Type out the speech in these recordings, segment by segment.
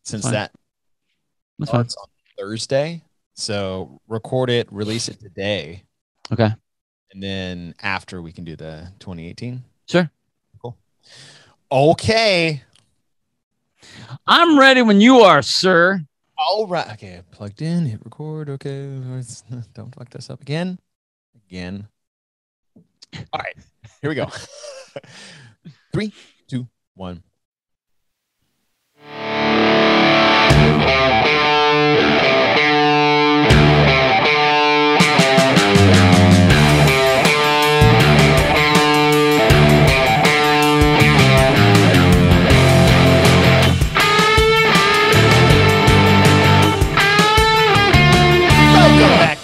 since Fine. that That's fine. starts on Thursday. So record it, release it today. Okay. And then after we can do the 2018. Sure. Cool. Okay. I'm ready when you are, sir. All right. Okay. Plugged in, hit record. Okay. Don't fuck this up again. All right. Here we go. 3, 2, 1.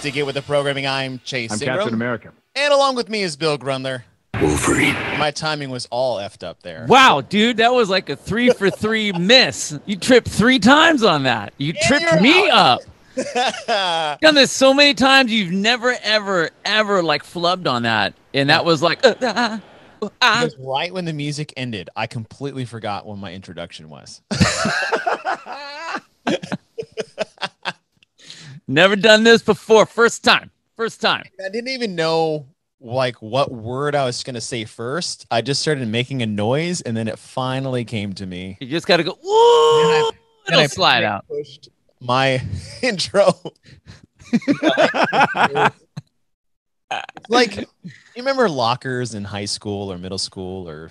To Get With The Programming, I'm Chase I'm Ingram. Captain America. And along with me is Bill Grundler. Wolverine. My timing was all effed up there. Wow, dude, that was like a 3 for 3 miss. You tripped 3 times on that. You tripped me up. Done this so many times. You've never, ever like flubbed on that. And that was like, Because right when the music ended, I completely forgot what my introduction was. Never done this before. First time. I didn't even know like what word I was going to say first. I just started making a noise and then it finally came to me. You just got to go, whoa, and I slide out. Pushed my intro. Like, you remember lockers in high school or middle school,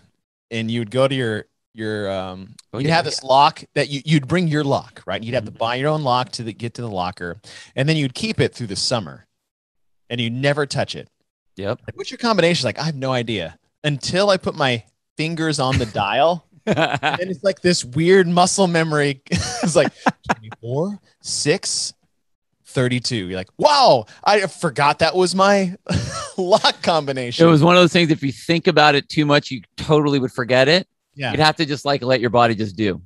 and you'd go to your you'd have this lock that you'd bring your lock, right? You'd have to buy your own lock to get to the locker, and then you'd keep it through the summer, and you never touch it. Yep. Like, what's your combination? Like, I have no idea until I put my fingers on the dial, and it's like this weird muscle memory. It's like 24, 6, 32. You're like, wow, I forgot that was my lock combination. It was one of those things. If you think about it too much, you totally would forget it. Yeah. You'd have to just like let your body just do.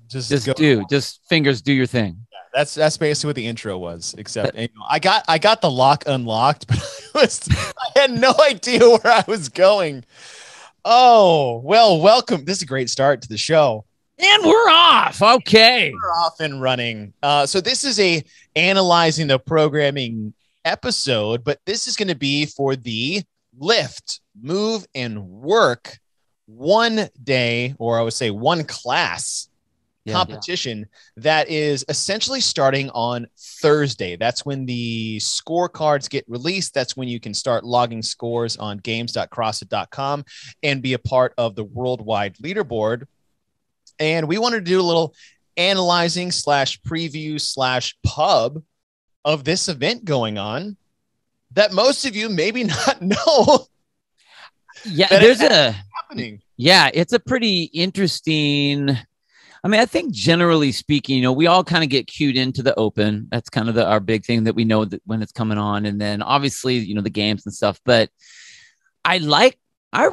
Just fingers do your thing. Yeah, that's basically what the intro was. Except I got the lock unlocked, but I had no idea where I was going. Oh, well, welcome. This is a great start to the show. And we're off. Okay. We're off and running. So this is a analyzing the programming episode, but this is going to be for the lift, move, and work one day, or I would say one class competition that is essentially starting on Thursday. That's when the scorecards get released. That's when you can start logging scores on games.crossfit.com and be a part of the worldwide leaderboard. And we wanted to do a little analyzing / preview / pub of this event going on that most of you maybe not know. Yeah, happening. Yeah, it's a pretty interesting. I mean, I think generally speaking, we all kind of get cued into the open. That's kind of our big thing that we know that when it's coming on, and then obviously, the games and stuff. But I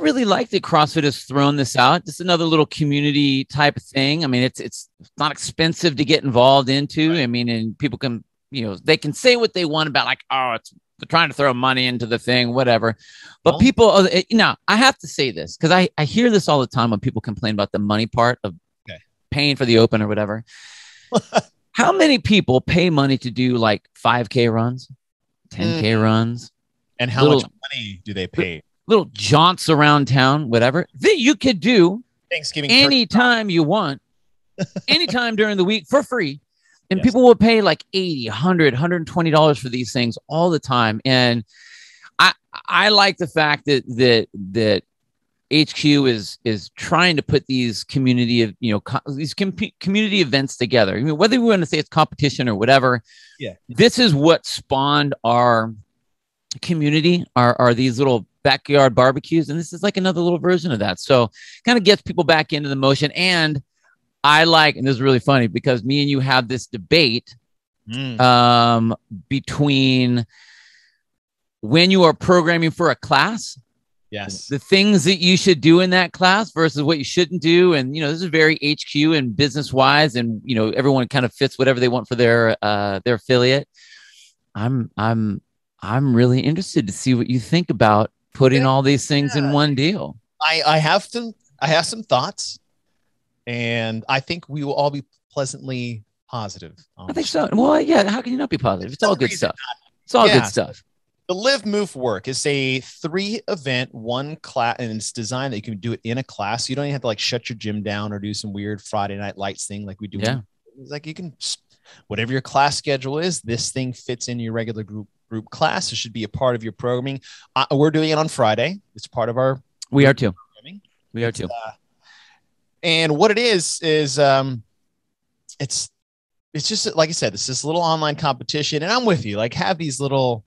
really like that CrossFit has thrown this out. Just another little community type of thing. I mean, it's not expensive to get involved into. Right. I mean, and people can, they can say what they want about like, oh, they're trying to throw money into the thing, whatever. But people, now I have to say this because I hear this all the time when people complain about the money part of paying for the open or whatever. How many people pay money to do like 5K runs, 10K runs? And how much money do they pay? Little jaunts around town, whatever that you could do Thanksgiving anytime you want, anytime during the week for free. And people will pay like $80, $100, $120 for these things all the time. And I like the fact that HQ is trying to put these community of community events together. I mean, whether we want to say it's competition or whatever, this is what spawned our community. Are these little backyard barbecues, and this is like another little version of that. So kind of gets people back into the motion. And I like, and this is really funny because me and you have this debate between when you are programming for a class, the things that you should do in that class versus what you shouldn't do. And, this is very HQ and business wise, and, everyone kind of fits whatever they want for their affiliate. I'm really interested to see what you think about putting all these things in one deal. I have some thoughts, and I think we will all be pleasantly positive. I think so. Well, yeah. How can you not be positive? It's all good stuff. It's all good stuff. The Live Move Work is a 3-event, one class, and it's designed that you can do it in a class. You don't even have to like shut your gym down or do some weird Friday Night Lights thing like we do. Yeah. It's like you can, whatever your class schedule is, this thing fits in your regular group class. It should be a part of your programming. We're doing it on Friday. It's part of our. We are too. We are too. And what it is it's just like I said, it's this little online competition, and I'm with you. Like, have these little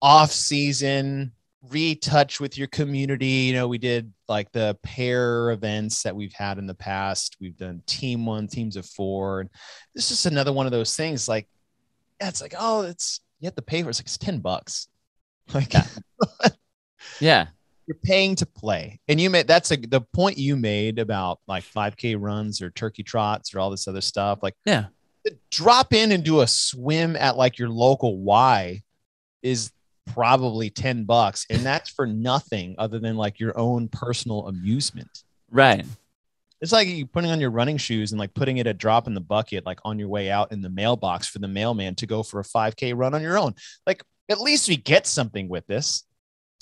off-season retouch with your community. You know, we did like the pair events that we've had in the past. We've done team 1, teams of 4. And this is another one of those things. Like, yeah, it's like, oh, you have to pay for it. It's like it's $10. Like, yeah. You're paying to play. And the point you made about like 5K runs or turkey trots or all this other stuff. Like, yeah, drop in and do a swim at like your local Y is probably $10. And that's for nothing other than like your own personal amusement. Right. It's like you putting on your running shoes and like putting it a drop in the bucket, like on your way out in the mailbox for the mailman to go for a 5K run on your own. Like, at least we get something with this.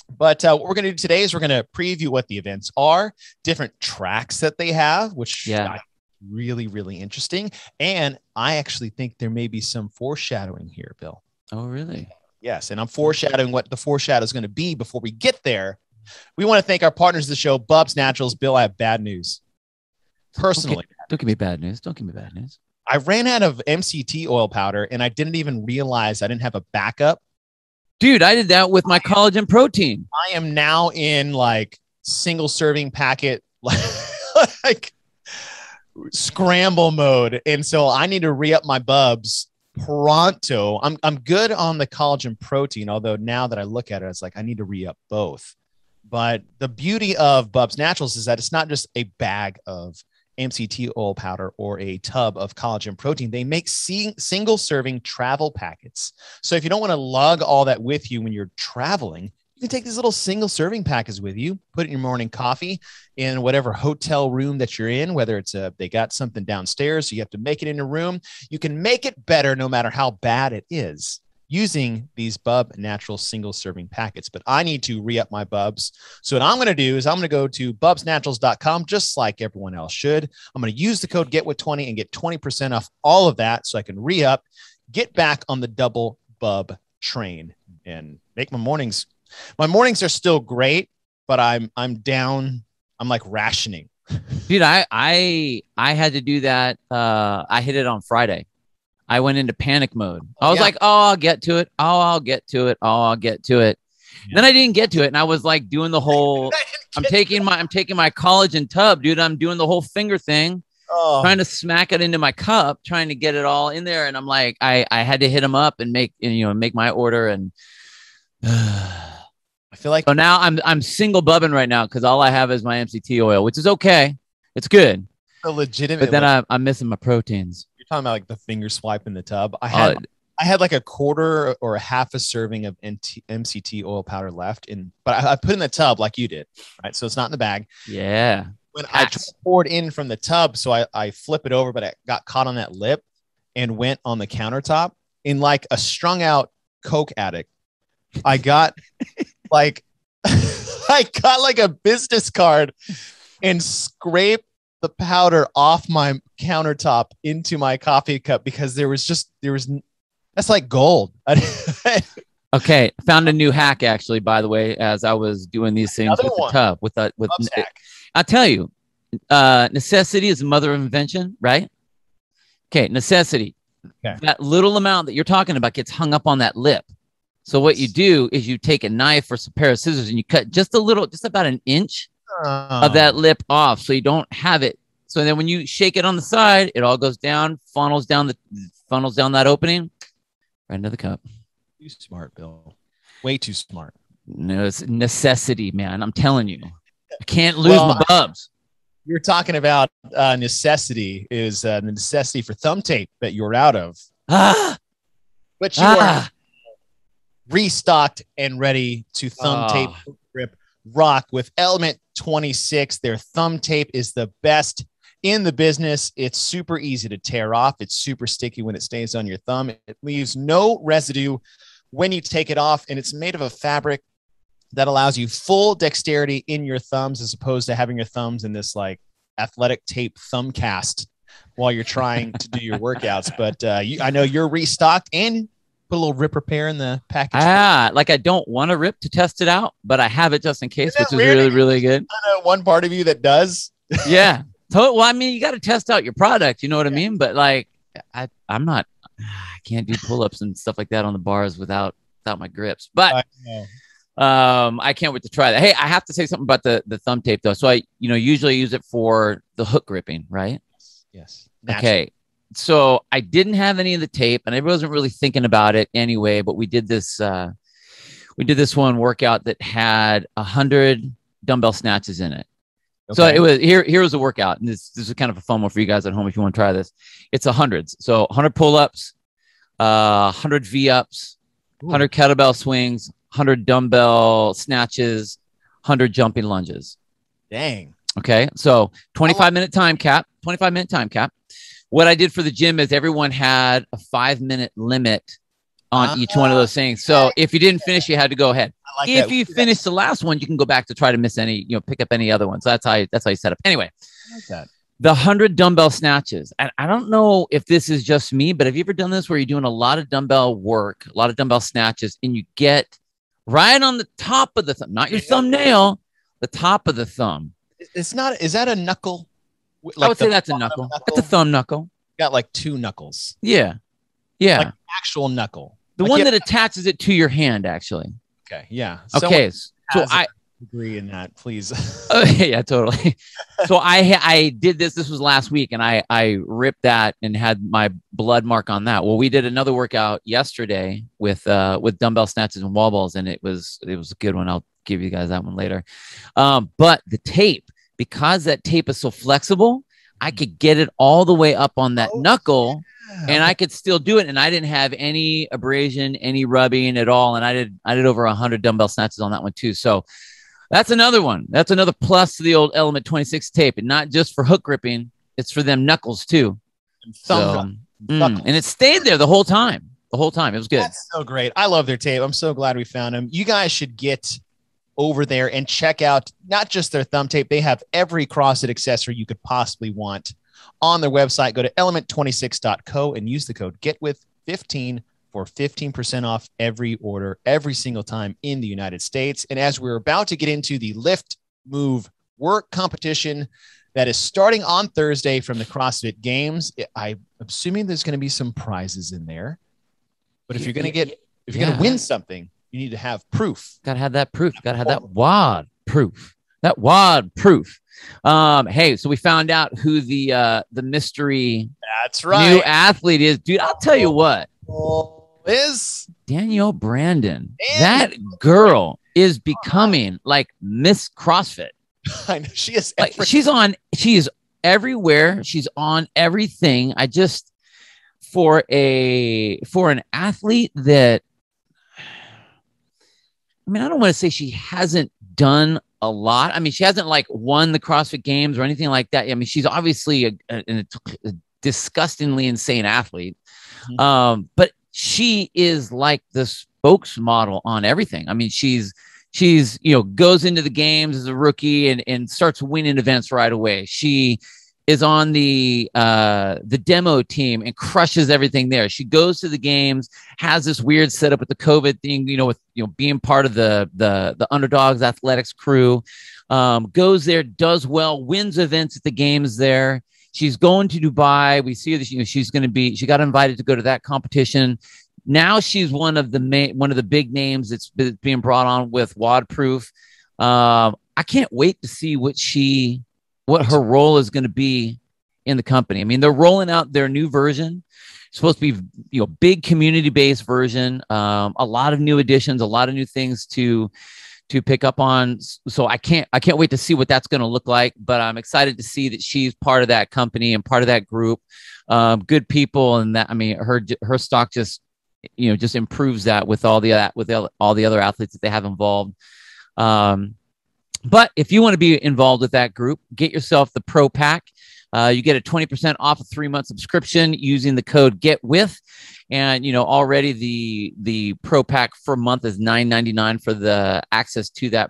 But what we're going to do today is we're going to preview what the events are, different tracks that they have, which really, really interesting. And I actually think there may be some foreshadowing here, Bill. Oh, really? Yes. And I'm foreshadowing what the foreshadow is going to be before we get there. We want to thank our partners of the show, Bubs Naturals. Bill, I have bad news. Personally. Don't give me bad news. Don't give me bad news. I ran out of MCT oil powder and I didn't even realize I didn't have a backup. Dude, I did that with my collagen protein. I am now in like single serving packet, like scramble mode. And so I need to re-up my Bubs pronto. I'm good on the collagen protein, although now that I look at it, it's like I need to re-up both. But the beauty of Bubs Naturals is that it's not just a bag of MCT oil powder or a tub of collagen protein. They make single serving travel packets. So if you don't want to lug all that with you when you're traveling, you can take these little single serving packets with you, put it in your morning coffee in whatever hotel room that you're in, whether it's they got something downstairs, so you have to make it in a room. You can make it better no matter how bad it is using these Bub Natural single serving packets. But I need to re-up my Bubs. So what I'm going to do is I'm going to go to bubsnaturals.com, just like everyone else should. I'm going to use the code GETWIT20 and get 20% off all of that so I can re-up, get back on the double Bub train and make my mornings. My mornings are still great, but I'm down. I'm like rationing. Dude, I had to do that. I hit it on Friday. I went into panic mode. I was like, oh, I'll get to it. Oh, I'll get to it. Oh, I'll get to it. Yeah. Then I didn't get to it. And I was like doing the whole, I'm taking my collagen tub, dude. I'm doing the whole finger thing, trying to smack it into my cup, trying to get it all in there. And I'm like, I had to hit them up and make my order. And I feel like, so now I'm single bubbing right now. Cause all I have is my MCT oil, which is okay. It's good. A legitimate, but then I'm missing my proteins. Talking about like the finger swipe in the tub. I had like a quarter or a half a serving of MCT oil powder left but I put in the tub like you did, right? So it's not in the bag. Yeah. When I poured in from the tub, so I flip it over, but I got caught on that lip and went on the countertop in like a strung out Coke addict. I got like a business card and scraped the powder off my countertop into my coffee cup because that's like gold. Okay. Found a new hack actually, by the way, as I was doing these things with the tub I'll tell you, necessity is the mother of invention, right? Okay. Necessity. Okay. That little amount that you're talking about gets hung up on that lip. So what you do is you take a knife or some pair of scissors and you cut just about an inch of that lip off so you don't have it. So then when you shake it on the side, it all goes down, funnels down that opening right into the cup. Too smart, Bill. Way too smart. No, it's necessity, man. I'm telling you. I can't lose my Bubs. You're talking about necessity is the necessity for thumb tape that you're out of. But you are restocked and ready to thumb tape grip rock with Element 26. Their thumb tape is the best in the business. It's super easy to tear off. It's super sticky when it stays on your thumb. It leaves no residue when you take it off, and it's made of a fabric that allows you full dexterity in your thumbs, as opposed to having your thumbs in this like athletic tape thumb cast while you're trying to do your workouts. But I know you're restocked and put a little rip repair in the package. Like I don't want to rip to test it out, but I have it just in case, which is really, really good. I know one part of you that does. Yeah. Well, I mean, you got to test out your product. You know what I mean? But like, I can't do pull-ups and stuff like that on the bars without my grips. But I can't wait to try that. Hey, I have to say something about the thumb tape though. So I, usually use it for the hook gripping, right? Yes. Okay. So I didn't have any of the tape, and I wasn't really thinking about it anyway. But we did this one workout that had 100 dumbbell snatches in it. Okay. So it was here was a workout, and this is kind of a fun one for you guys at home if you want to try this. It's 100s. So 100 pull-ups, 100 V-ups, 100 kettlebell swings, 100 dumbbell snatches, 100 jumping lunges. Dang. Okay. So 25-minute time cap. 25-minute time cap. What I did for the gym is everyone had a 5-minute limit on each one of those things. So if you didn't finish, you had to go ahead. Like if you finish the last one, you can go back to try to miss any, pick up any other ones. So that's how you set up. Anyway, I like that. The 100 dumbbell snatches. And I don't know if this is just me, but have you ever done this where you're doing a lot of dumbbell work, a lot of dumbbell snatches, and you get right on the top of the thumb, not your thumbnail, the top of the thumb. It's not, is that a knuckle? Like I would say that's a knuckle. That's a thumb knuckle. Got like 2 knuckles. Yeah. Yeah. Like actual knuckle. The one that attaches it to your hand, actually. Okay. Yeah. Okay. So I agree in that, please. Yeah, totally. So I did this. This was last week, and I ripped that and had my blood mark on that. Well, we did another workout yesterday with dumbbell snatches and wall balls, and it was a good one. I'll give you guys that one later. But the tape, because that tape is so flexible, I could get it all the way up on that knuckle. And I could still do it, and I didn't have any abrasion, any rubbing at all. And I did over 100 dumbbell snatches on that one too. So that's another one. That's another plus to the old Element 26 tape, and not just for hook gripping; it's for them knuckles too. And it stayed there the whole time. The whole time, it was good. That's so great. I love their tape. I'm so glad we found them. You guys should get over there and check out not just their thumb tape. They have every CrossFit accessory you could possibly want on their website. Go to element26.co and use the code GETWITH15 for 15% off every order, every single time in the United States. And as we're about to get into the lift, move, work competition that is starting on Thursday from the CrossFit Games, I'm assuming there's going to be some prizes in there. But if you're going to win something, you need to have proof. Got to have that proof. Got to have that WOD proof. That WOD proof. Hey, so we found out who the mystery new athlete is. Dude, I'll tell you what. Is Danielle Brandon. That girl is becoming like Miss CrossFit. I know she is. Like she is everywhere. She's on everything. For an athlete that, I mean, I don't want to say she hasn't done a lot. I mean, she hasn't like won the CrossFit Games or anything like that. I mean, she's obviously a disgustingly insane athlete. Mm-hmm. But she is like the spokesmodel on everything. I mean, she's goes into the games as a rookie and starts winning events right away. She is on the demo team and crushes everything there. She goes to the games, has this weird setup with the COVID thing, with being part of the Underdogs athletics crew, goes there, does well, wins events at the games there. She's going to Dubai. We see that she got invited to go to that competition. Now she's one of the big names that's being brought on with WOD proof. I can't wait to see what her role is going to be in the company. I mean, they're rolling out their new version. It's supposed to be, big community-based version. A lot of new additions, a lot of new things to pick up on. So I can't wait to see what that's going to look like, but I'm excited to see that she's part of that company and part of that group. Good people. And that, I mean, her stock just improves that with all the other athletes that they have involved. But if you want to be involved with that group, get yourself the Pro Pack. You get a 20% off a 3-month subscription using the code GETWITH. And, already the Pro Pack for a month is $9.99 for the access to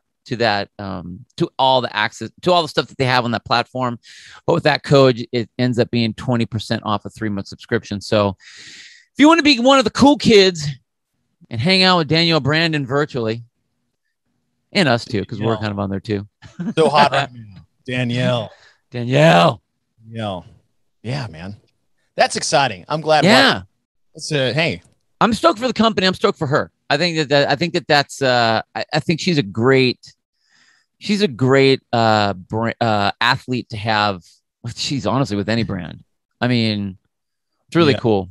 all the access to all the stuff that they have on that platform. But with that code, it ends up being 20% off a 3-month subscription. So if you want to be one of the cool kids and hang out with Danielle Brandon virtually, and us too, because we're kind of on there too. So hot right now. Danielle. Yeah, man. That's exciting. I'm glad. Yeah. Hey, I'm stoked for the company. I'm stoked for her. I think that's I think she's a great athlete to have. She's honestly with any brand. I mean, it's really cool.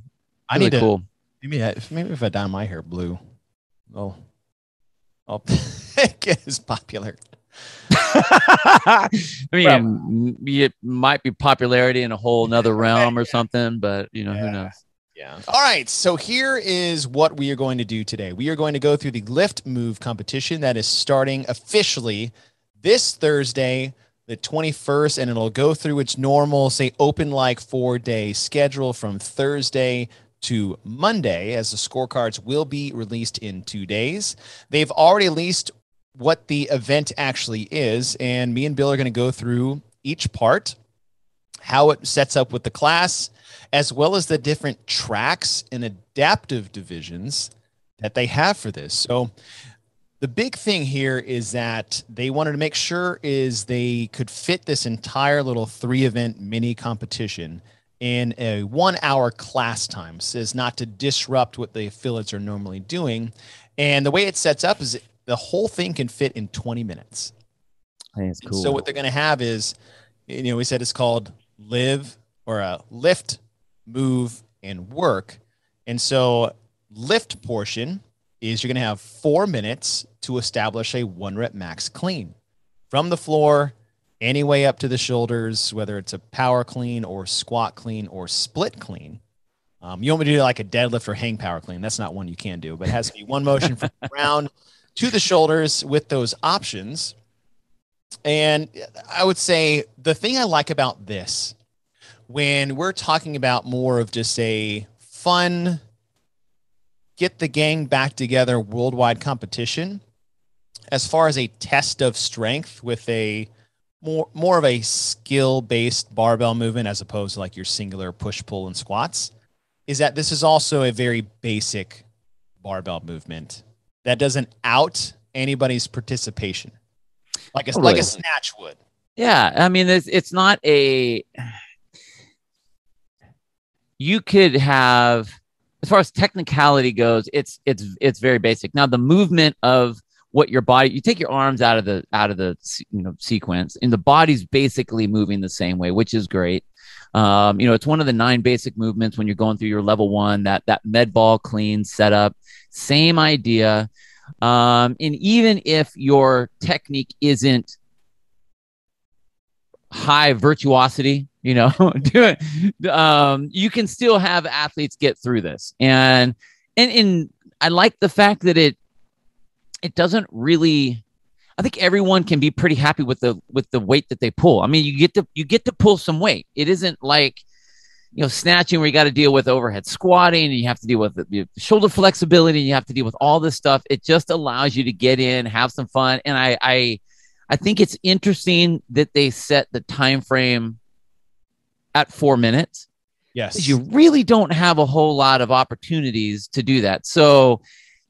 Really cool. Maybe if I dye my hair blue, I'll get as popular. I mean, it might be popularity in a whole nother realm or something, but who knows? Yeah. All right. So here is what we are going to do today. We are going to go through the lift move competition that is starting officially this Thursday, the 21st, and it'll go through its normal, say, open like 4-day schedule from Thursday to Monday, as the scorecards will be released in 2 days. They've already released what the event actually is, and me and Bill are going to go through each part, how it sets up with the class, as well as the different tracks and adaptive divisions that they have for this. So the big thing here is that they wanted to make sure is they could fit this entire little 3-event mini competition in a 1-hour class time, so as not to disrupt what the affiliates are normally doing. And the way it sets up is the whole thing can fit in 20 minutes. I think it's cool. So what they're going to have is, we said it's called lift, move, and work. And so lift portion is you're going to have 4 minutes to establish a 1-rep max clean from the floor, any way up to the shoulders, whether it's a power clean or squat clean or split clean. You want me to do like a deadlift or hang power clean. That's not one you can do, but it has to be one motion from the ground to the shoulders with those options. And I would say the thing I like about this, when we're talking about more of just a fun, get the gang back together worldwide competition, as far as a test of strength with a more of a skill-based barbell movement as opposed to like your singular push, pull, and squats, is that this is also a very basic barbell movement that doesn't out anybody's participation like a snatch would. Yeah, I mean, it's not a. You could have, as far as technicality goes, it's very basic. Now the movement of what your body, you take your arms out of the sequence, and the body's basically moving the same way, which is great. It's one of the 9 basic movements when you're going through your level 1, that med ball clean setup, same idea. And even if your technique isn't high virtuosity, you can still have athletes get through this. And I like the fact that it doesn't really, I think everyone can be pretty happy with the weight that they pull. I mean, you get to pull some weight. It isn't like, snatching where you got to deal with overhead squatting and you have to deal with the shoulder flexibility and you have to deal with all this stuff. It just allows you to get in, have some fun. And I think it's interesting that they set the time frame at 4 minutes. Yes. You really don't have a whole lot of opportunities to do that. So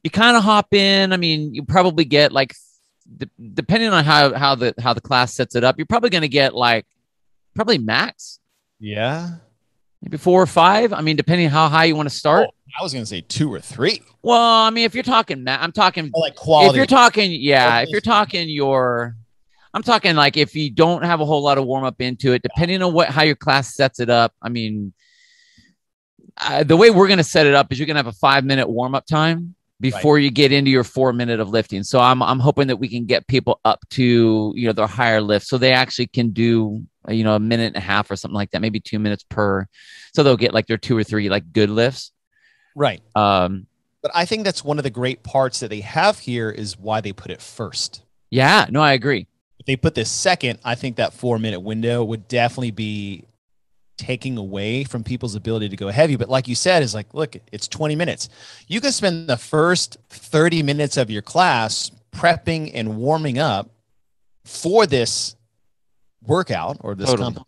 you kind of hop in. I mean, you probably get like, depending on how the class sets it up, you're probably going to get like probably max. Yeah. Maybe 4 or 5. I mean, depending on how high you want to start. Oh, I was going to say 2 or 3. Well, I mean, if you're talking, I'm talking like quality. If you're talking, I'm talking like if you don't have a whole lot of warm up into it, depending on how your class sets it up. I mean, the way we're going to set it up is you're going to have a 5-minute warm up time before you get into your 4 minute of lifting. So I'm hoping that we can get people up to, their higher lift. So they actually can do, a minute and a half or something like that, maybe 2 minutes per. So they'll get like their 2 or 3 like good lifts. Right. But I think that's one of the great parts that they have here is why they put it first. Yeah, no, I agree. If they put this second, I think that 4 minute window would definitely be taking away from people's ability to go heavy. But like you said, is like, look, it's 20 minutes. You can spend the first 30 minutes of your class prepping and warming up for this workout or this competition.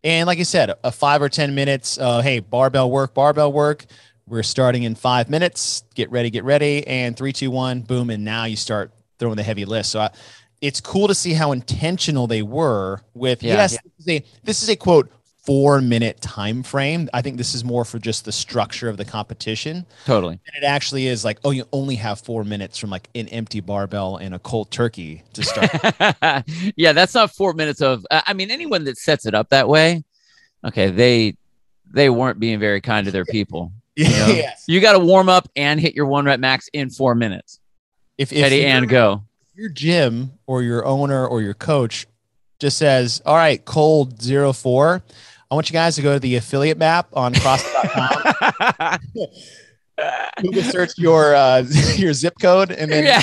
And like I said, a 5 or 10 minutes, hey, barbell work. We're starting in 5 minutes. Get ready. And 3, 2, 1, boom. And now you start throwing the heavy lifts. So it's cool to see how intentional they were with, this is a quote, 4-minute time frame. I think this is more for just the structure of the competition. Totally. And it actually is like, oh, you only have 4 minutes from like an empty barbell and a cold turkey to start. Yeah, that's not 4 minutes of, I mean, anyone that sets it up that way, okay, they weren't being very kind to their people. You know? Yes. You got to warm up and hit your 1 rep max in 4 minutes. If ready and go. Your gym or your owner or your coach just says, all right, cold 04. I want you guys to go to the affiliate map on CrossFit.com. Google search your zip code and then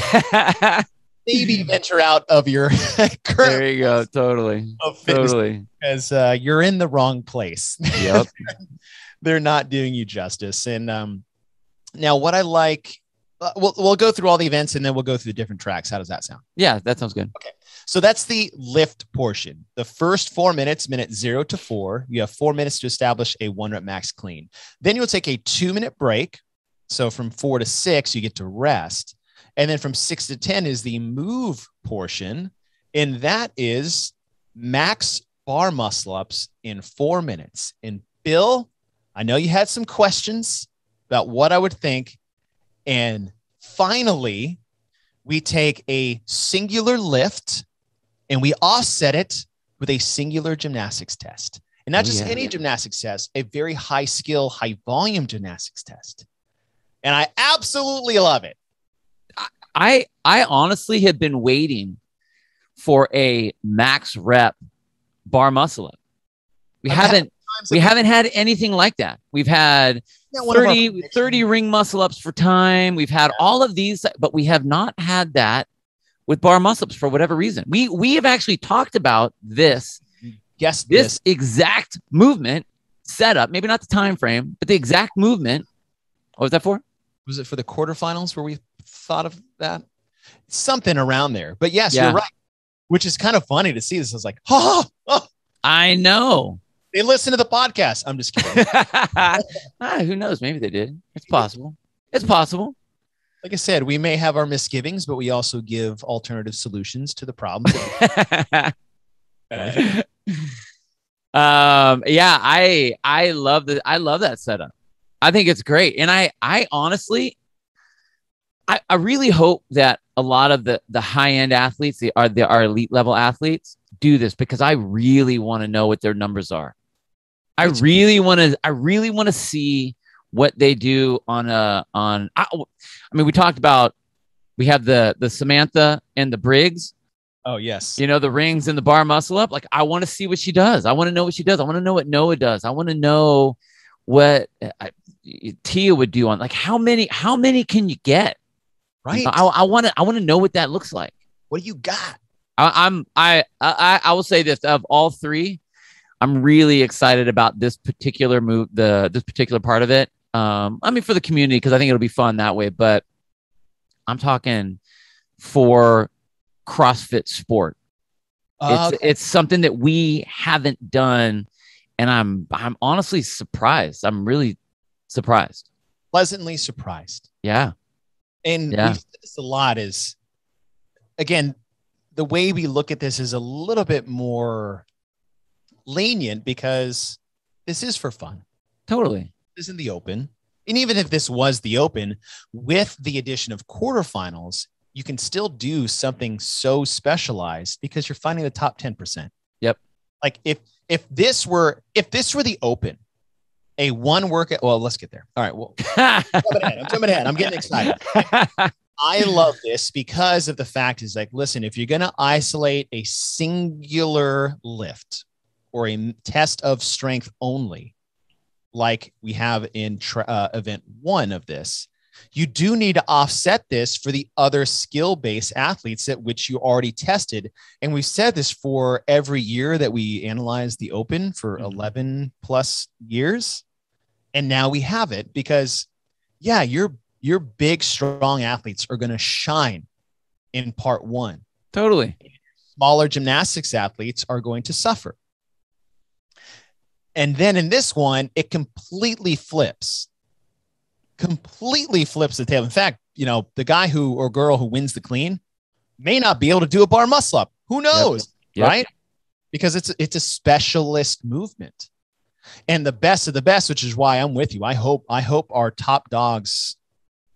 maybe venture out of your current. There you go. Totally. Because you're in the wrong place. Yep. They're not doing you justice. And now what I like, we'll go through all the events and then we'll go through the different tracks. How does that sound? Yeah, that sounds good. Okay. So that's the lift portion. The first 4 minutes, minute 0 to 4, you have 4 minutes to establish a 1 rep max clean. Then you'll take a 2-minute break. So from 4 to 6, you get to rest. And then from 6 to 10 is the move portion. And that is max bar muscle ups in 4 minutes. And Bill, I know you had some questions about what I would think. And finally, we take a singular lift and we offset it with a singular gymnastics test. And not just any gymnastics test, a very high skill, high volume gymnastics test. And I absolutely love it. I honestly have been waiting for a max rep bar muscle up. We haven't had anything like that. We've had 30 ring muscle ups for time. We've had all of these, but we have not had that with bar muscle ups for whatever reason. We have actually talked about this exact movement setup, maybe not the time frame, but the exact movement. What was that for? Was it for the quarterfinals where we thought of that? Something around there. But yes, you're right. Which is kind of funny to see this. I was like, I know. They listen to the podcast. I'm just kidding. Who knows? Maybe they did. It's possible. It's possible. Like I said, we may have our misgivings, but we also give alternative solutions to the problems. I love that. I love that setup. I think it's great. And I honestly, I really hope that a lot of the high-end athletes, our elite level athletes, do this because I really want to know what their numbers are. I really want to see what they do I mean, we talked about, we have the Samantha and the Briggs. Oh, yes. You know, the rings and the bar muscle up. Like, I want to see what she does. I want to know what she does. I want to know what Noah does. I want to know what Tia would do on, like, how many can you get? Right. I want to know what that looks like. What do you got? I will say this, of all three, I'm really excited about this particular move, this particular part of it. I mean, for the community, because I think it'll be fun that way, but I'm talking for CrossFit sport. It's something that we haven't done, and I'm honestly surprised. I'm really surprised. Pleasantly surprised. Yeah. And we've said this a lot is, again, the way we look at this is a little bit more lenient because this is for fun. Totally. This isn't the open. And even if this was the open, with the addition of quarterfinals, you can still do something so specialized because you're finding the top 10%. Yep. Like if this were the open, a one workout. Well, let's get there. All right. Well, I'm jumping ahead. I'm getting excited. I love this because of the fact is like, listen, if you're going to isolate a singular lift or a test of strength only, like we have in event 1 of this, You do need to offset this for the other skill-based athletes at which you already tested. And we've said this for every year that we analyzed the Open for 11 plus years. And now we have it because, yeah, your big, strong athletes are going to shine in part one. Totally. Smaller gymnastics athletes are going to suffer. And then in this one, it completely flips the table. In fact, you know, the guy who or girl who wins the clean may not be able to do a bar muscle up. Who knows? Yep. Right? Because it's a specialist movement. And the best of the best, which is why I'm with you. I hope our top dogs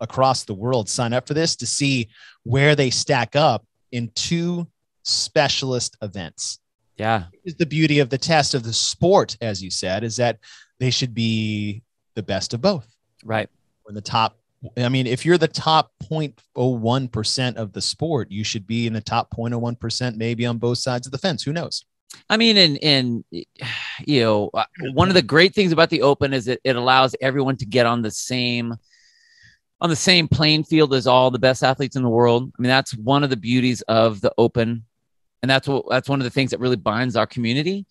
across the world sign up for this to see where they stack up in two specialist events. Yeah. Is the beauty of the test of the sport, as you said, is that they should be the best of both. Right. Or the top. I mean, if you're the top 0.01% of the sport, you should be in the top 0.01%, maybe on both sides of the fence. Who knows? I mean, and you know, one of the great things about the Open is it allows everyone to get on the same playing field as all the best athletes in the world. I mean, that's one of the beauties of the Open. And that's one of the things that really binds our community.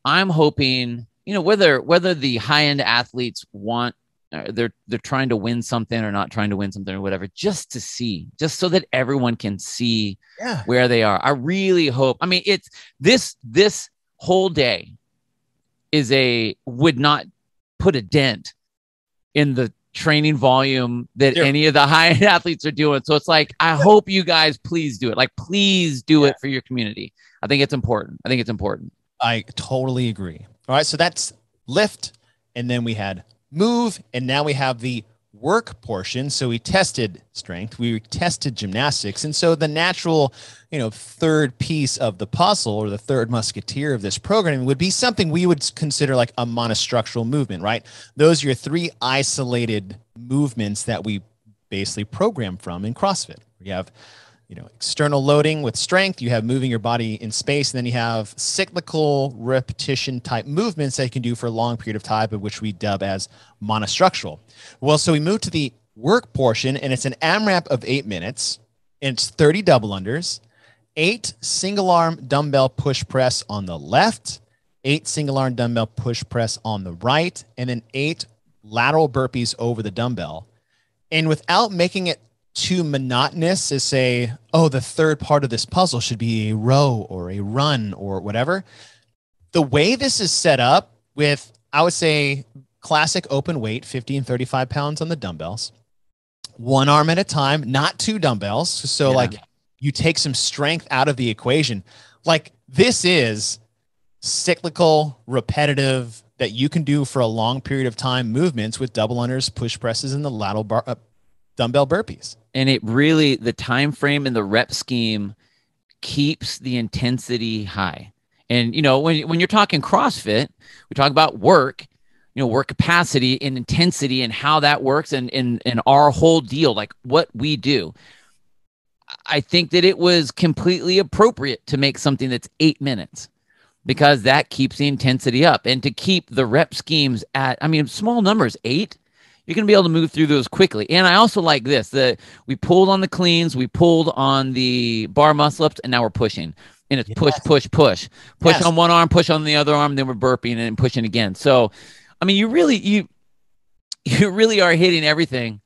I'm hoping, you know, whether the high end athletes want, they're trying to win something or not trying to win something or whatever, just so that everyone can see where they are. I really hope. I mean, it's this whole day would not put a dent in the training volume that any of the high-end athletes are doing. So it's like, I hope you guys please do it. Like, please do it for your community. I think it's important. I totally agree. All right. So that's lift. And then we had move. And now we have the work portion. So we tested strength, we tested gymnastics. And so the natural, you know, third piece of the puzzle, or the third musketeer of this programming, would be something we would consider like a monostructural movement, right? Those are your three isolated movements that we basically program from in CrossFit. You have, you know, external loading with strength, you have moving your body in space, and then you have cyclical repetition type movements that you can do for a long period of time, which we dub as monostructural. Well, so we move to the work portion, and it's an AMRAP of 8 minutes, and it's 30 double unders, 8 single arm dumbbell push press on the left, 8 single arm dumbbell push press on the right, and then 8 lateral burpees over the dumbbell. And without making it too monotonous as say, oh, the third part of this puzzle should be a row or a run or whatever. The way this is set up with, I would say, classic open weight, 50 and 35 pounds on the dumbbells, one arm at a time, not 2 dumbbells. So like you take some strength out of the equation. Like this is cyclical, repetitive, that you can do for a long period of time movements with double unders, push presses, and the lateral dumbbell burpees. And it really, the time frame and the rep scheme keeps the intensity high. And, you know, when you're talking CrossFit, we talk about work, you know, work capacity and intensity and how that works and our whole deal, like what we do. I think that it was completely appropriate to make something that's 8 minutes, because that keeps the intensity up, and to keep the rep schemes at, I mean, small numbers, 8, you're going to be able to move through those quickly. And I also like this, that we pulled on the cleans, we pulled on the bar muscle ups, and now we're pushing. And it's push, push, push. Push on one arm, push on the other arm, then we're burping and pushing again. So, I mean, you really are hitting everything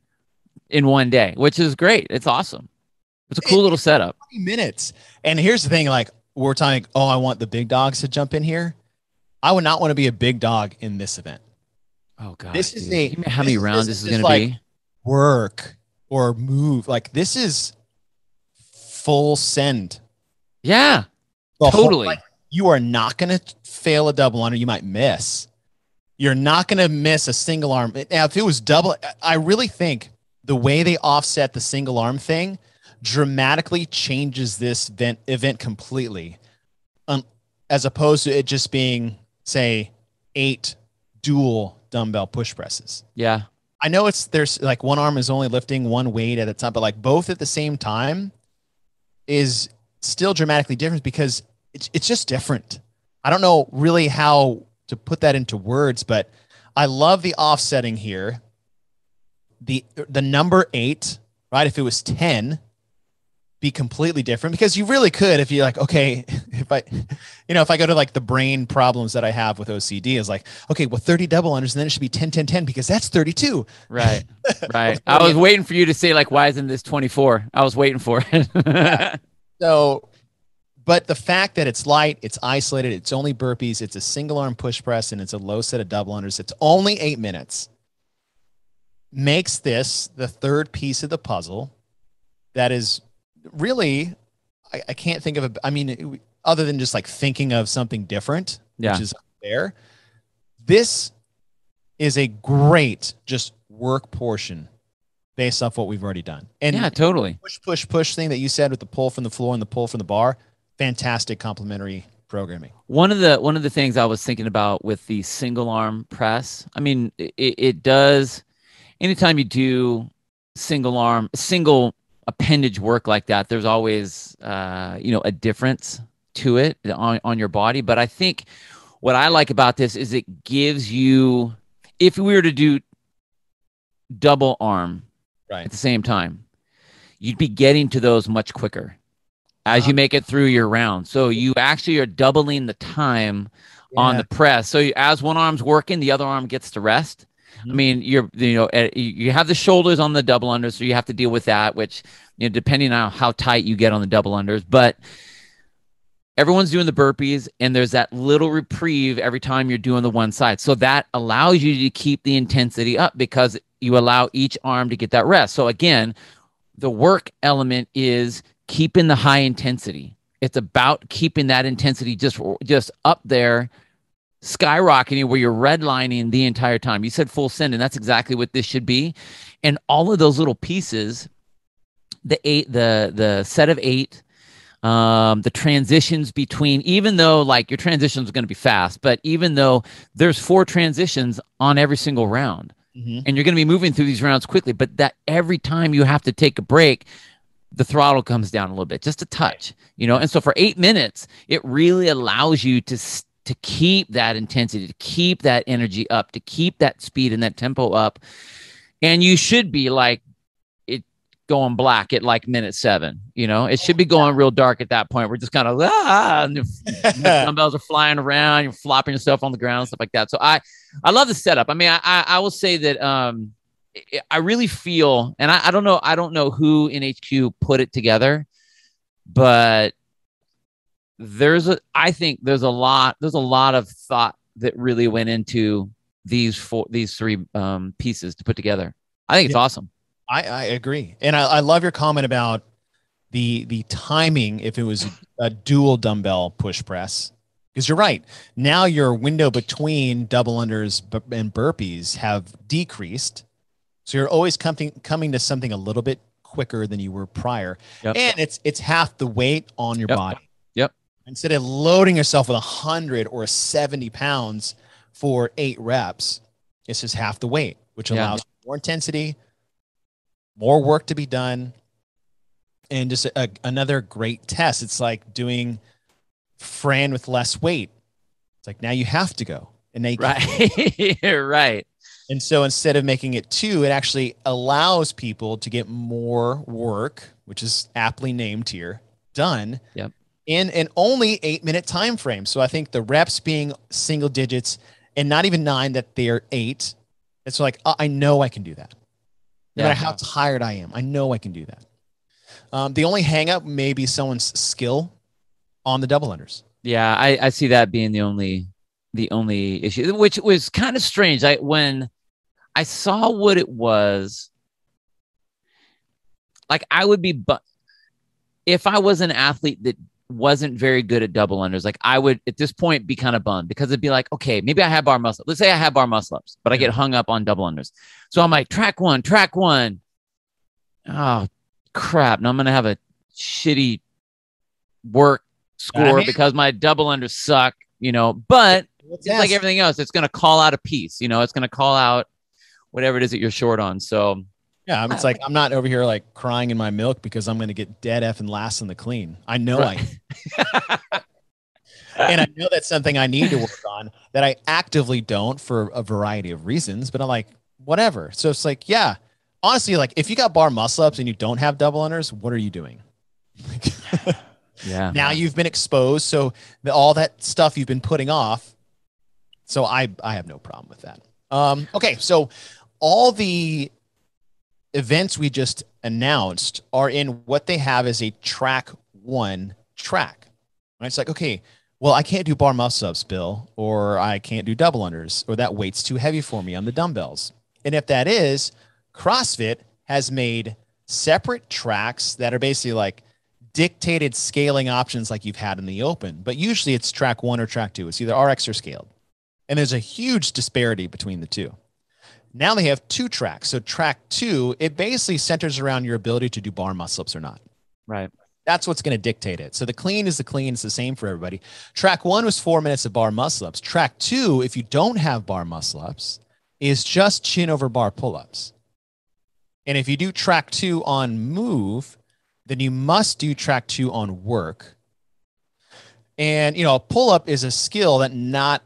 in one day, which is great. It's awesome. It's a cool little setup. 20 minutes. And here's the thing, like we're talking, oh, I want the big dogs to jump in here. I would not want to be a big dog in this event. Oh God! This is how many rounds this is going to be? Work or move. Like this is full send. Yeah, totally. Like, you are not going to fail a double under. You might miss. You're not going to miss a single arm. Now, if it was double, I really think the way they offset the single arm thing dramatically changes this event completely, as opposed to it just being, say, 8 dual dumbbell push presses. Yeah. I know there's like one arm is only lifting one weight at a time, but like both at the same time is still dramatically different because it's just different. I don't know really how to put that into words, but I love the offsetting here. the number 8, right? If it was 10, be completely different, because you really could, if you're like, okay, if I go to like the brain problems that I have with OCD is like, okay, well, 30 double unders, and then it should be 10, 10, 10, because that's 32. Right. Right. I was waiting for you to say like, why isn't this 24? I was waiting for it. Yeah. So, but the fact that it's light, it's isolated, it's only burpees, it's a single arm push press, and it's a low set of double unders. It's only 8 minutes. Makes this the third piece of the puzzle that is really, I can't think of a, I mean, other than just like thinking of something different, which is there. This is a great just work portion based off what we've already done. And yeah, totally. Push thing that you said with the pull from the floor and the pull from the bar, fantastic complementary programming. One of the things I was thinking about with the single arm press, I mean, it does, anytime you do single appendage work like that, there's always, a difference to it on your body. But I think what I like about this is it gives you, if we were to do double arm at the same time, you'd be getting to those much quicker as you make it through your round. So you actually are doubling the time on the press. So as one arm's working, the other arm gets to rest. I mean, you have the shoulders on the double unders, so you have to deal with that, which, depending on how tight you get on the double unders, but everyone's doing the burpees, and there's that little reprieve every time you're doing the one side. So that allows you to keep the intensity up because you allow each arm to get that rest. So again, the work element is keeping the high intensity. It's about keeping that intensity just up there, skyrocketing, where you're redlining the entire time. You said full send, and that's exactly what this should be. And all of those little pieces, the set of 8, the transitions between, even though like your transitions are going to be fast, but even though there's 4 transitions on every single round, and you're going to be moving through these rounds quickly, but that every time you have to take a break, the throttle comes down a little bit, just a touch, And so for 8 minutes, it really allows you to keep that intensity, to keep that energy up, to keep that speed and that tempo up. And you should be like it going black at like minute 7, it should be going real dark at that point. We're just kind of, and the dumbbells are flying around, you're flopping yourself on the ground and stuff like that. So I love the setup. I mean, I will say that, I really feel, and I don't know who in HQ put it together, but I think there's a lot of thought that really went into these 3 pieces to put together. I think it's awesome. I agree. And I love your comment about the timing, if it was a dual dumbbell push press, because you're right. Now your window between double unders and burpees have decreased. So you're always coming to something a little bit quicker than you were prior. And it's half the weight on your body. Instead of loading yourself with 100 or 70 pounds for 8 reps, it's just half the weight, which allows more intensity, more work to be done, and just another great test. It's like doing Fran with less weight. It's like, now you have to go. And they right. And so instead of making it 2, it actually allows people to get more work, which is aptly named here, done. In an only 8-minute time frame. So I think the reps being single digits and not even 9, that they're 8. It's like, I know I can do that. No matter how tired I am, I know I can do that. The only hang up may be someone's skill on the double unders. Yeah, I see that being the only issue, which was kind of strange. When I saw what it was, like I would be, if I was an athlete that wasn't very good at double unders, like I would at this point be kind of bummed, because it'd be like, okay, maybe I have bar muscle. Let's say I have bar muscle ups, but I get hung up on double unders. So I'm like, track one. Oh crap. Now I'm going to have a shitty work score because my double unders suck, but it's like everything else. It's going to call out a piece, it's going to call out whatever it is that you're short on. So yeah, it's like I'm not over here like crying in my milk because I'm going to get dead effing last in the clean. I know and I know that's something I need to work on that I actively don't for a variety of reasons, but I'm like, whatever. So it's like, honestly, like if you got bar muscle ups and you don't have double unders, what are you doing? Yeah. Now you've been exposed. So all that stuff you've been putting off. So I have no problem with that. Okay. So all the events we just announced are in what they have as a track 1 track, right? It's like, okay, well, I can't do bar muscle ups, Bill, or I can't do double unders, or that weight's too heavy for me on the dumbbells. And if that is, CrossFit has made separate tracks that are basically like dictated scaling options like you've had in the open, but usually it's track 1 or track 2. It's either RX or scaled. And there's a huge disparity between the two. Now they have 2 tracks. So track 2, it basically centers around your ability to do bar muscle ups or not. Right. That's what's going to dictate it. So the clean is the clean. It's the same for everybody. Track 1 was 4 minutes of bar muscle ups. Track 2, if you don't have bar muscle ups, is just chin over bar pull-ups. And if you do track 2 on move, then you must do track 2 on work. And, you know, a pull-up is a skill that not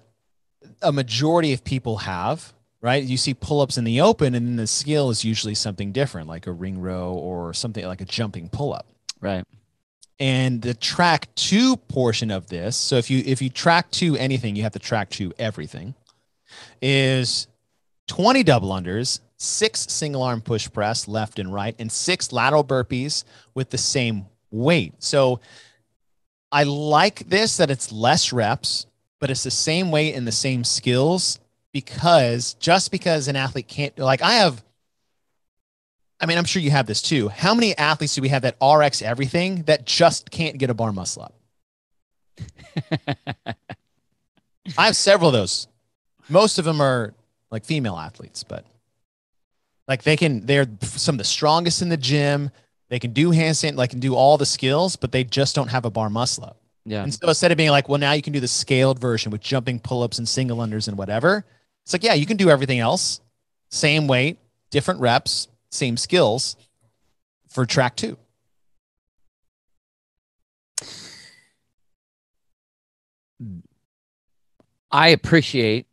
a majority of people have, right? You see pull-ups in the open, and then the skill is usually something different, like a ring row or something like a jumping pull-up. Right. And the track 2 portion of this, so if you track 2 anything, you have to track 2 everything, is 20 double unders, 6 single arm push press left and right, and 6 lateral burpees with the same weight. So I like this, that it's less reps, but it's the same weight and the same skills, because just because an athlete can't, like I'm sure you have this too. How many athletes do we have that RX everything that just can't get a bar muscle up? I have several of those. Most of them are like female athletes, but like they're some of the strongest in the gym. They can do handstand, like can do all the skills, but they just don't have a bar muscle up. Yeah. And so instead of being like, well, now you can do the scaled version with jumping pull-ups and single unders and whatever. It's like, yeah, you can do everything else. Same weight, different reps, same skills for track 2. I appreciate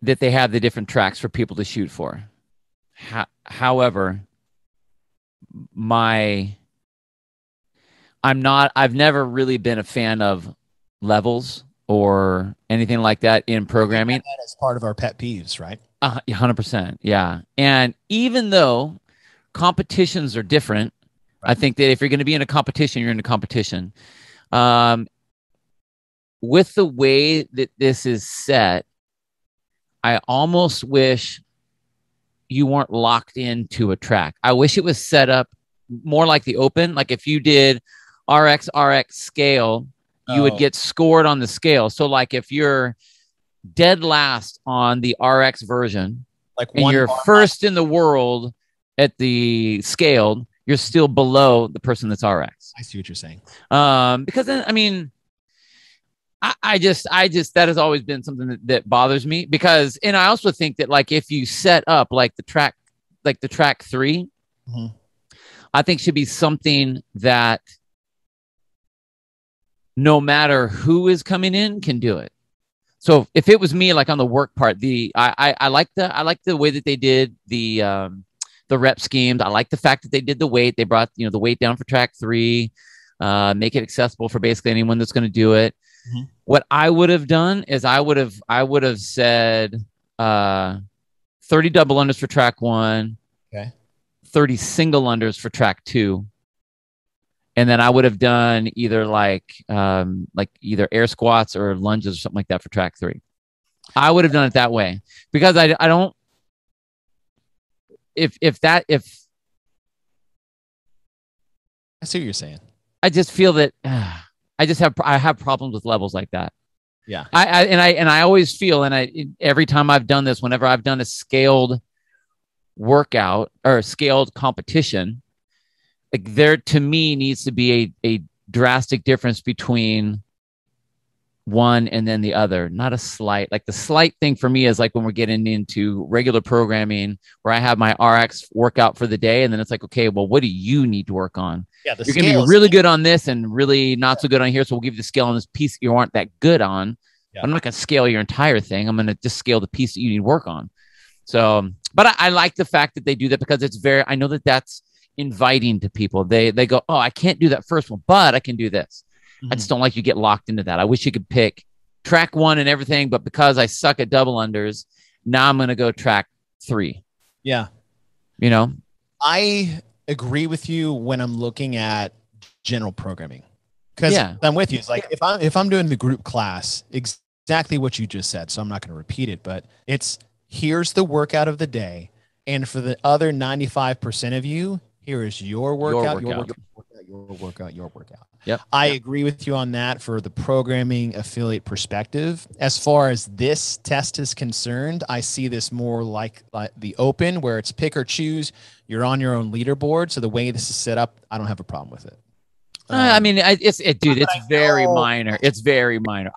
that they have the different tracks for people to shoot for. However, I've never really been a fan of levels or anything like that in programming. That is part of our pet peeves, right? 100%. Yeah. And even though competitions are different, right, I think that if you're going to be in a competition, you're in a competition. With the way that this is set, I almost wish you weren't locked into a track. I wish it was set up more like the open. Like if you did RX scale, you would get scored on the scale. So like if you're dead last on the RX version, like and you're first in the world at the scaled, you're still below the person that's RX. I see what you're saying. Because then, I mean, I just that has always been something that bothers me, because, and I also think that like if you set up like the track 3, mm-hmm, I think should be something that no matter who is coming in can do it. So if it was me, like on the work part, I like the way that they did the rep schemes. I like the fact that they did the weight. They brought, the weight down for track 3, make it accessible for basically anyone that's going to do it. Mm-hmm. What I would have done is I would have said 30 double unders for track 1, okay, 30 single unders for track 2. And then I would have done either either air squats or lunges or something like that for track 3. I would have done it that way, because I don't, if I see what you're saying. I just feel that I have problems with levels like that. Yeah. I always feel, and every time I've done this, whenever I've done a scaled workout or a scaled competition, like there to me needs to be a drastic difference between one and then the other, not a slight. Like the slight thing for me is like when we're getting into regular programming where I have my RX workout for the day, and then it's like, okay, well, what do you need to work on? Yeah, you're going to be really good on this and really not so good on here. So we'll give you the scale on this piece you aren't that good on. Yeah. I'm not going to scale your entire thing. I'm going to just scale the piece that you need to work on. So, but I like the fact that they do that because it's I know that that's inviting to people. They go, oh, I can't do that first one, but I can do this. I just don't like you get locked into that. I wish you could pick track 1 and everything, but because I suck at double unders, now I'm going to go track 3. Yeah. You know, I agree with you when I'm looking at general programming, because I'm with you. It's like if I'm doing the group class, exactly what you just said. So I'm not going to repeat it, but it's here's the workout of the day. And for the other 95% of you, here is your workout, your workout. Yep. I agree with you on that for the programming affiliate perspective. As far as this test is concerned, I see this more like the open, where it's pick or choose. You're on your own leaderboard. So the way this is set up, I don't have a problem with it. I mean, it's very minor. It's very minor.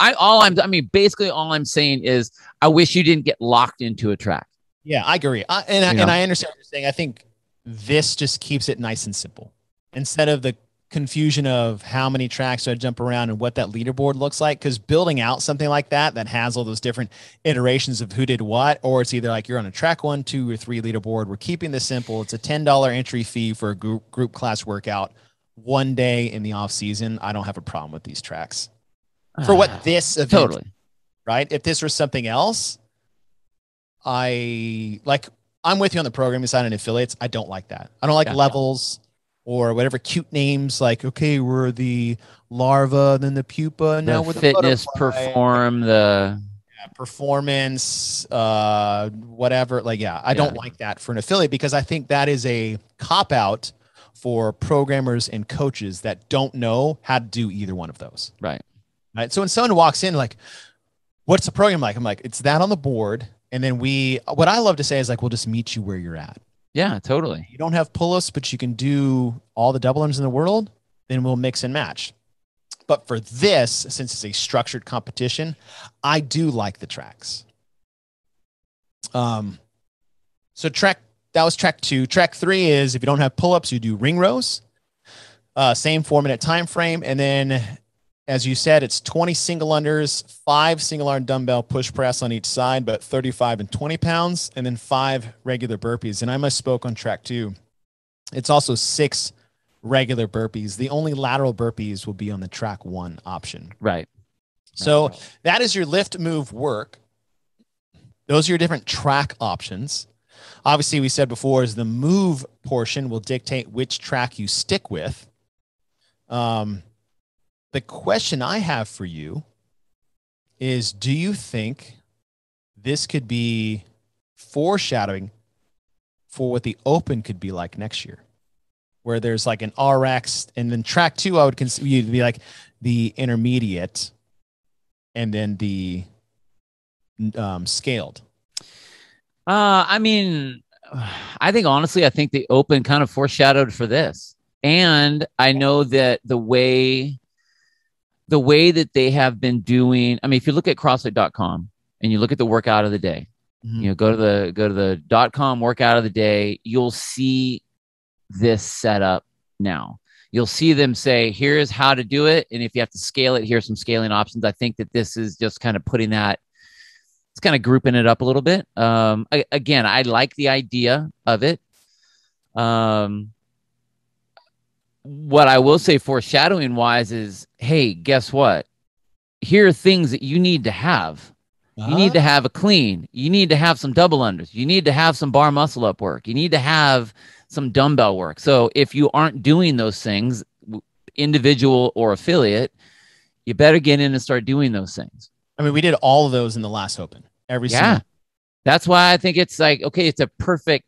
Basically all I'm saying is I wish you didn't get locked into a track. Yeah, I agree. And I understand what you're saying. I think this just keeps it nice and simple instead of the confusion of how many tracks do I jump around and what that leaderboard looks like. Because building out something like that has all those different iterations of who did what, or it's either like you're on a track 1, 2, or 3 leaderboard. We're keeping this simple. It's a $10 entry fee for a group class workout one day in the off season. I don't have a problem with these tracks for what this event, totally right? If this was something else, I'm with you on the programming side and affiliates. I don't like that. I don't like levels or whatever cute names like, okay, we're the larva, then the pupa, now we're the fitness, butterfly. Performance, whatever. I don't like that for an affiliate, because I think that is a cop out for programmers and coaches that don't know how to do either one of those. Right. So when someone walks in, like, what's the program like? I'm like, it's that on the board. And then what I love to say is like, we'll just meet you where you're at. Yeah, totally. You don't have pull-ups, but you can do all the double unders in the world, then we'll mix and match. But for this, since it's a structured competition, I do like the tracks. So that was track 2. Track 3 is if you don't have pull-ups, you do ring rows. Same 4-minute time frame. And then, as you said, it's 20 single unders, 5 single arm dumbbell push press on each side, but 35 and 20 pounds, and then 5 regular burpees. And I misspoke on track 2. It's also 6 regular burpees. The only lateral burpees will be on the track 1 option. Right. So that is your lift, move, work. Those are your different track options. Obviously, we said before is the move portion will dictate which track you stick with. The question I have for you is, do you think this could be foreshadowing for what the open could be like next year, where there's like an RX and then track 2, I would consider you to be like the intermediate and then the scaled? I think the open kind of foreshadowed for this. And I know that the way that they have been doing, if you look at CrossFit.com and you look at the workout of the day, go to the .com workout of the day, you'll see this setup now. You'll see them say, here's how to do it. And if you have to scale it, here's some scaling options. I think that this is just kind of putting that, it's kind of grouping it up a little bit. Again, I like the idea of it. What I will say foreshadowing wise is, hey, guess what? Here are things that you need to have. You need to have a clean. You need to have some double unders. You need to have some bar muscle up work. You need to have some dumbbell work. So if you aren't doing those things, individual or affiliate, you better get in and start doing those things. We did all of those in the last open. Every single. That's why I think it's like, okay, it's a perfect.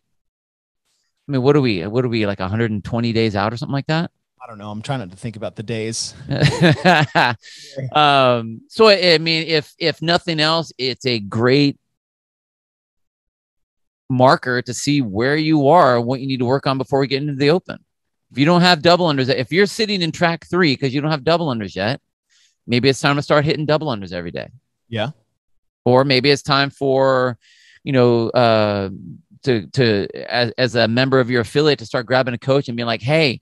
What are we like 120 days out or something like that? I don't know. I'm trying not to think about the days. So, if nothing else, it's a great marker to see where you are and what you need to work on before we get into the open. If you don't have double unders, if you're sitting in track 3 because you don't have double unders yet, maybe it's time to start hitting double unders every day. Yeah. Or maybe it's time for, as a member of your affiliate to start grabbing a coach and being like, hey,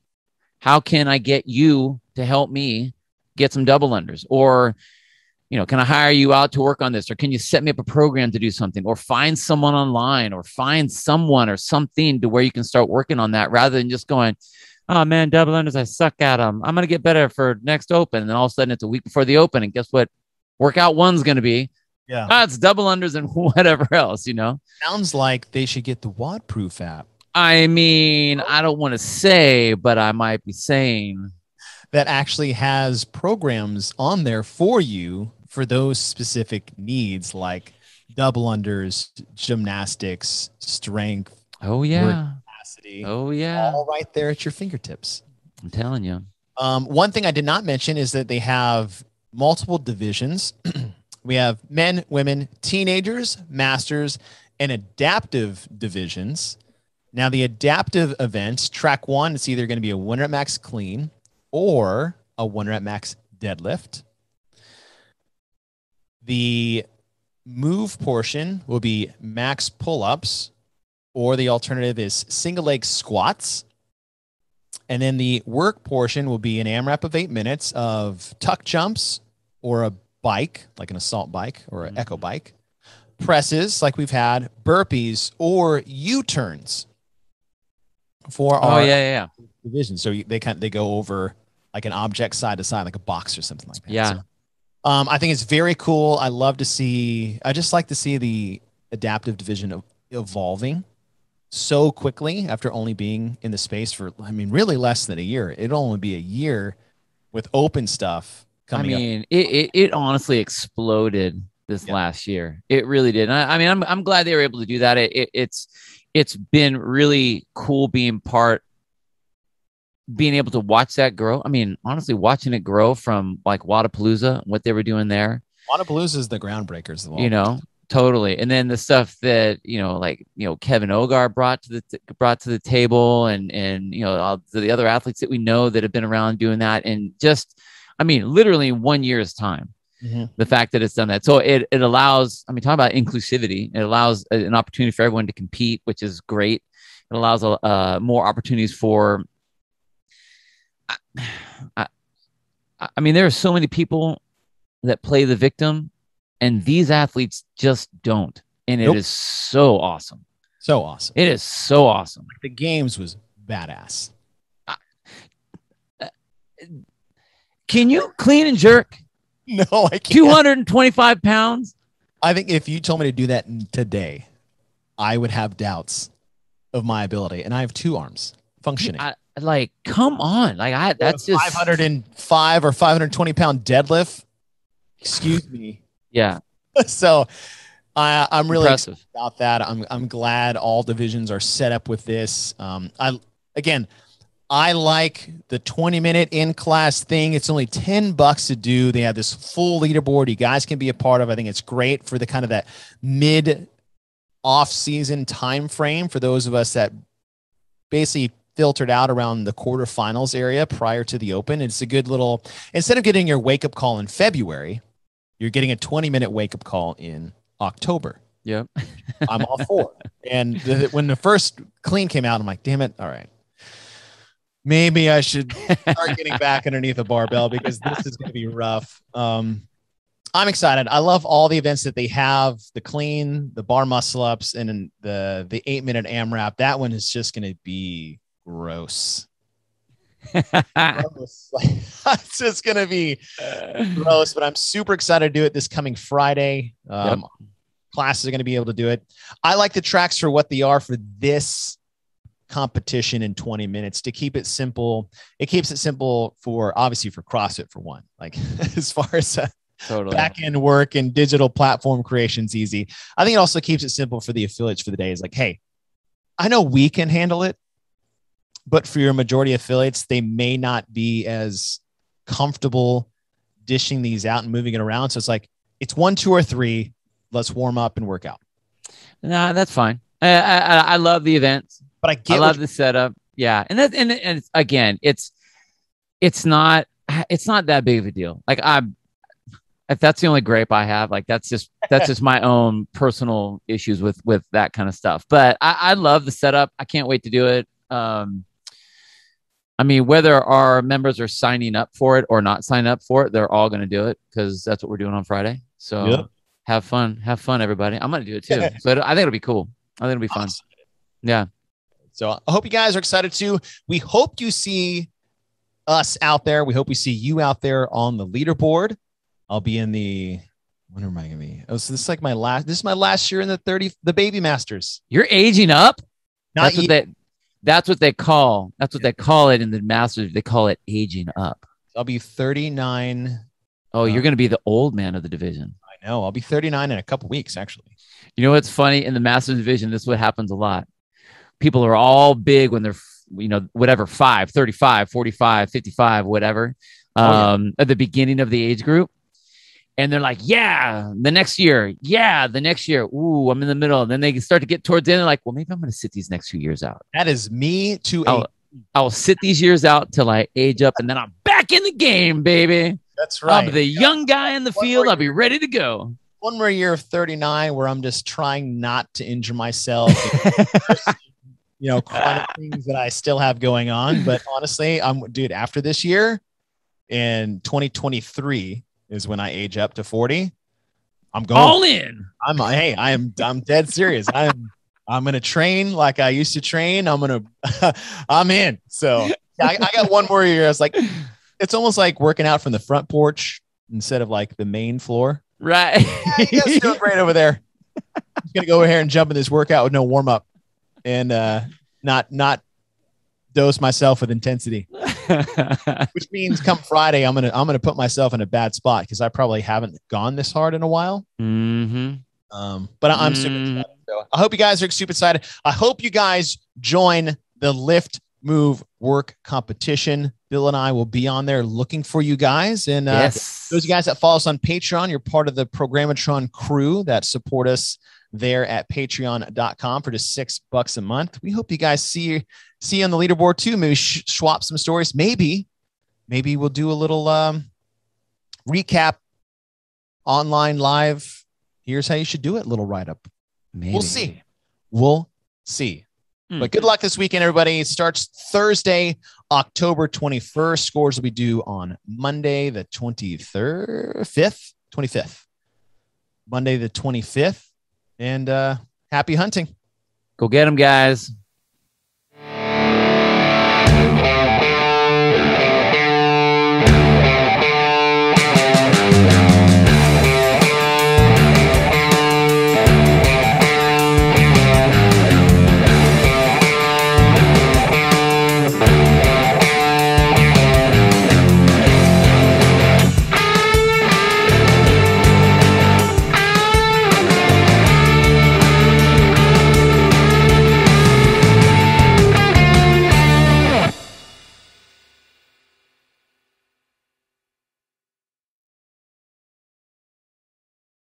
how can I get you to help me get some double unders? Or can I hire you out to work on this? Or can you set me up a program to do something, or find someone online, or find someone or something to where you can start working on that, rather than just going, oh man, double unders, I suck at them. I'm going to get better for next open. And then all of a sudden it's a week before the open. And guess what? Workout one's going to be, it's double unders and whatever else, Sounds like they should get the WOD-proof app. I mean, I don't want to say, but I might be saying that actually has programs on there for you for those specific needs, like double unders, gymnastics, strength. Oh yeah. Capacity. Oh yeah. All right there at your fingertips. I'm telling you. One thing I did not mention is that they have multiple divisions. We have men, women, teenagers, masters, and adaptive divisions. Now, the adaptive events, track one, it's either going to be a 1 rep max clean or a 1 rep max deadlift. The move portion will be max pull-ups, or the alternative is single leg squats. And then the work portion will be an AMRAP of 8 minutes of tuck jumps, or a bike, like an assault bike or an echo bike, presses like we've had, burpees, or U-turns for our division. So they go over like an object side to side, like a box or something like that. Yeah. So, I think it's very cool. I just like to see the adaptive division evolving so quickly after only being in the space for, really less than a year. It'll only be a year with open stuff coming up. It honestly exploded this last year. It really did. I'm glad they were able to do that. It's been really cool being able to watch that grow. Honestly, watching it grow from like Wadapalooza, what they were doing there. Wadapalooza is the groundbreakers of all. Totally. And then the stuff that, Kevin Ogar brought to the table, and all the other athletes that we know that have been around doing that. And just, literally in 1 year's time, the fact that it's done that. So it allows, talk about inclusivity. It allows an opportunity for everyone to compete, which is great. It allows more opportunities for, there are so many people that play the victim, and these athletes just don't. And it is so awesome. So awesome. It is so awesome. The games was badass. Can you clean and jerk? No, I can't. 225 pounds? I think if you told me to do that today, I would have doubts of my ability. And I have 2 arms functioning. Come on. That's just 505 or 520 pound deadlift. Excuse me. Yeah. So I'm really impressive excited about that. I'm glad all divisions are set up with this. I like the 20-minute in-class thing. It's only $10 to do. They have this full leaderboard you guys can be a part of. I think it's great for the kind of that mid-off-season time frame for those of us that basically filtered out around the quarterfinals area prior to the open. It's a good little, instead of getting your wake-up call in February, you're getting a 20-minute wake-up call in October. Yep. I'm all for it. And when the first clean came out, I'm like, damn it. All right. Maybe I should start getting back underneath a barbell, because this is going to be rough. I'm excited. I love all the events that they have, the clean, the bar muscle ups, and the 8-minute AMRAP. That one is just going to be gross. Gross. It's just going to be gross, but I'm super excited to do it this coming Friday. Classes are going to be able to do it. I like the tracks for what they are for this competition in 20 minutes to keep it simple. It keeps it simple for, obviously, for CrossFit, for one, like as far as back end work and digital platform creation's easy. I think it also keeps it simple for the affiliates for the day. Is like, hey, I know we can handle it, but for your majority of affiliates, they may not be as comfortable dishing these out and moving it around. So it's like, it's 1, 2, or 3. Let's warm up and work out. Nah, that's fine. I love the events. But I love the setup. Yeah. And it's again, it's not that big of a deal. Like, if that's the only gripe I have, like that's just my own personal issues with that kind of stuff. But I love the setup. I can't wait to do it. I mean, whether our members are signing up for it or not signing up for it, they're all going to do it because that's what we're doing on Friday. So Yep. have fun, everybody. I'm going to do it too. So I think it'll be cool. I think it'll be fun. Yeah. So I hope you guys are excited too. We hope you see us out there. We hope we see you out there on the leaderboard. I'll be in the, when am I going to be? Oh, so this is like this is my last year in the Baby Masters. You're aging up. Not That's what they call it in the Masters. They call it aging up. I'll be 39. Oh, you're going to be the old man of the division. I know. I'll be 39 in a couple weeks, actually. You know what's funny? In the Masters division, this is what happens a lot. People are all big when they're, whatever, 35, 45, 55, whatever, at the beginning of the age group. And they're like, yeah, the next year. Ooh, I'm in the middle. And then they start to get towards the end. They're like, well, maybe I'm going to sit these next few years out. That is me I'll sit these years out till I age up, and then I'm back in the game, baby. That's right. I'll be the young guy in the field. I'll be ready to go. One more year of 39 where I'm just trying not to injure myself. Chronic things that I still have going on. But honestly, after this year in 2023 is when I age up to 40. I'm going all in. I'm dead serious. I'm going to train like I used to train. I'm in. So I got one more year. I was like, it's almost like working out from the front porch instead of like the main floor. Right. Yeah, you guys doing great over there. I'm going to go over here and jump in this workout with no warm up and not dose myself with intensity, which means come Friday, I'm going to put myself in a bad spot because I probably haven't gone this hard in a while. Mm-hmm. But I'm super excited. So I hope you guys are super excited. I hope you guys join the Lift Move Work competition. Bill and I will be on there looking for you guys. And yes. Those of you guys that follow us on Patreon, you're part of the Programmatron crew that support us there at patreon.com for just $6 a month. We hope you guys see you on the leaderboard too. Maybe swap some stories. Maybe we'll do a little recap online live. Here's how you should do it. Little write-up. We'll see. But good luck this weekend, everybody. It starts Thursday, October 21st. Scores will be due on Monday, the 25th. Monday, the 25th. And happy hunting. Go get them, guys.